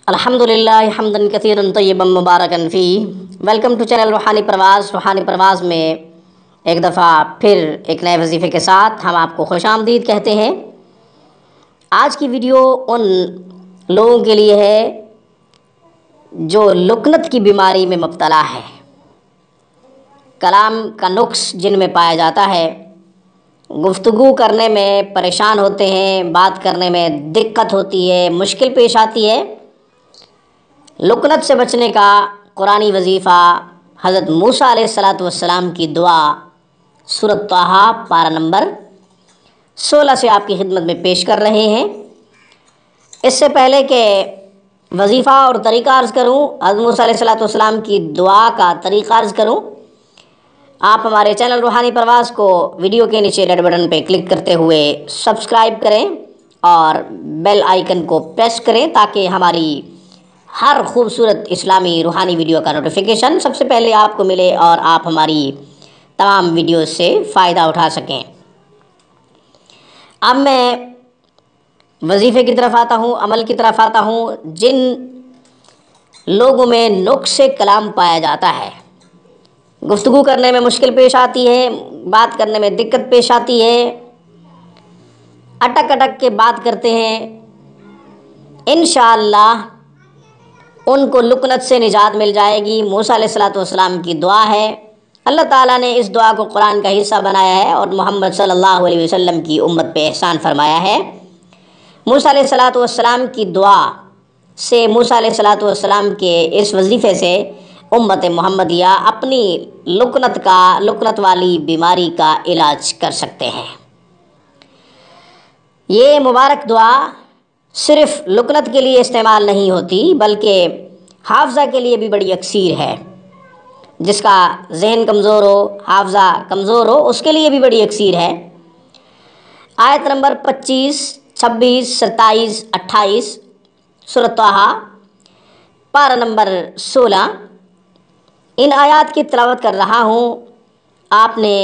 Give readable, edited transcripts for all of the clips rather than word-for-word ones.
अल्हम्दुलिल्लाह हम्दन कसीरन तय्यबन मुबारकन फ़ी। Welcome to channel रूहानी परवाज़। रूहानी परवाज़ में एक दफ़ा फिर एक नए वजीफ़े के साथ हम आपको खुशामदीद कहते हैं। आज की वीडियो उन लोगों के लिए है जो लुकनत की बीमारी में मुब्तला है। कलाम का नुक्स जिनमें पाया जाता है, गुफ्तगू करने में परेशान होते हैं, बात करने में दिक्कत होती है, मुश्किल पेश आती है। लुकनत से बचने का कुरानी वजीफ़ा हज़रत मूसा अलैहिस्सलातु वस्सलाम की दुआ सूरत ताहा पारा नंबर 16 से आपकी खिदमत में पेश कर रहे हैं। इससे पहले कि वजीफ़ा और तरीक़ा अर्ज़ करूँ, हज़रत मूसा अलैहिस्सलातु वस्सलाम की दुआ का तरीक़ा अर्ज़ करूँ, आप हमारे चैनल रूहानी परवाज़ को वीडियो के नीचे रेड बटन पर क्लिक करते हुए सब्सक्राइब करें और बेल आइकन को प्रेस करें ताकि हमारी हर खूबसूरत इस्लामी रूहानी वीडियो का नोटिफिकेशन सबसे पहले आपको मिले और आप हमारी तमाम वीडियो से फ़ायदा उठा सकें। अब मैं वजीफ़े की तरफ आता हूँ, अमल की तरफ आता हूँ। जिन लोगों में नुक्स कलाम पाया जाता है, गुफ्तगू करने में मुश्किल पेश आती है, बात करने में दिक्कत पेश आती है, अटक अटक के बात करते हैं, इंशाअल्लाह उनको लुकनत से निजात मिल जाएगी। मूसा अलैहिस्सलातु वस्सलाम की दुआ है। अल्लाह ताला ने इस दुआ को कुरान का हिस्सा बनाया है और मोहम्मद सल्लल्लाहु अलैहि वसल्लम की उम्मत पे एहसान फरमाया है। मूसा अलैहिस्सलातु वस्सलाम की दुआ से, मूसा अलैहिस्सलातु वस्सलाम के इस वजीफ़े से उम्मत मुहम्मदिया अपनी लुकनत वाली बीमारी का इलाज कर सकते हैं। ये मुबारक दुआ सिर्फ़ लुकनत के लिए इस्तेमाल नहीं होती बल्कि हाफ़ज़ा के लिए भी बड़ी अक्सीर है। जिसका जहन कमज़ोर हो, हाफ़ज़ा कमज़ोर हो, उसके लिए भी बड़ी अक्सीर है। आयत नंबर 25, 26, 27, 28 सूरत ताहा पारा नंबर 16, इन आयात की तिलावत कर रहा हूँ। आपने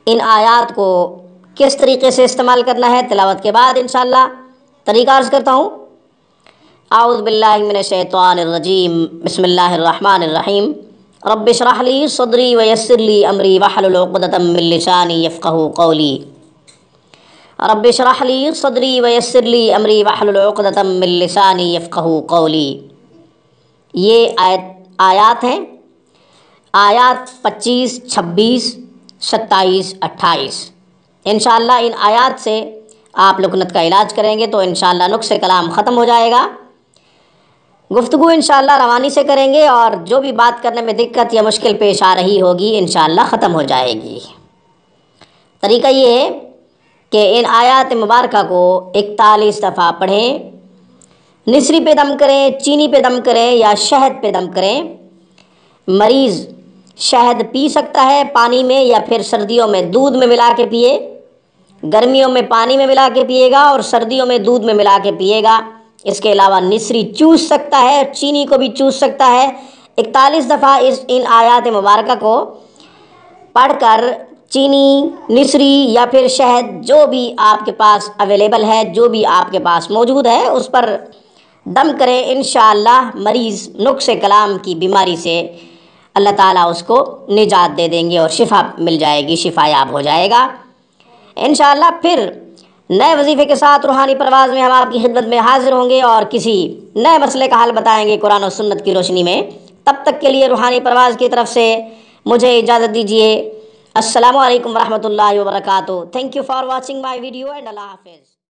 इन आयात को किस तरीके से इस्तेमाल करना है, तिलावत के बाद इंशाअल्लाह तरीक़ा अर्ज़ करता हूँ। आऊज़ु बिल्लाहि मिनश शैतानिर रजीम, बिस्मिल्लाहिर रहमानिर रहीम। रब्बि इश्रह ली सदरी व यस्सिर ली अमरी वहलुल उक़दतम मिन लिसानी यफ़क़हू क़ौली। रब्बि इश्रह ली सदरी व यस्सिर ली अमरी वहलुल उक़दतम मिन लिसानी यफ़क़हू क़ौली। ये आयात हैं, आयात 25, 26, 27, 28। इंशाअल्लाह इन आयात से आप लुकनत का इलाज करेंगे तो इंशाअल्लाह नुक्स कलाम ख़त्म हो जाएगा। गुफ्तगू इंशाअल्लाह रवानी से करेंगे और जो भी बात करने में दिक्कत या मुश्किल पेश आ रही होगी इंशाअल्लाह ख़त्म हो जाएगी। तरीक़ा ये है कि इन आयात मुबारका को 41 दफ़ा पढ़ें। निसरी पे दम करें, चीनी पे दम करें या शहद पे दम करें। मरीज़ शहद पी सकता है पानी में, या फिर सर्दियों में दूध में मिला के पिए। गर्मियों में पानी में मिला के पिएगा और सर्दियों में दूध में मिला के पिएगा। इसके अलावा निसरी चूस सकता है, चीनी को भी चूस सकता है। 41 दफ़ा इन आयात मुबारका को पढ़कर चीनी, निसरी या फिर शहद जो भी आपके पास अवेलेबल है, जो भी आपके पास मौजूद है, उस पर दम करें। इंशाअल्लाह मरीज़ नुक्स कलाम की बीमारी से अल्लाह ताला उसको निजात दे देंगे और शिफा मिल जाएगी, शिफायाब हो जाएगा इंशाअल्लाह। फिर नए वजीफ़े के साथ रूहानी परवाज़ में हम आपकी खिदमत में हाजिर होंगे और किसी नए मसले का हल बताएंगे कुरान और सुन्नत की रोशनी में। तब तक के लिए रूहानी परवाज़ की तरफ से मुझे इजाज़त दीजिए। अस्सलामु अलैकुम व रहमतुल्लाहि व बरकातुहू। Thank you for watching my video and अल्लाह हाफ़िज़।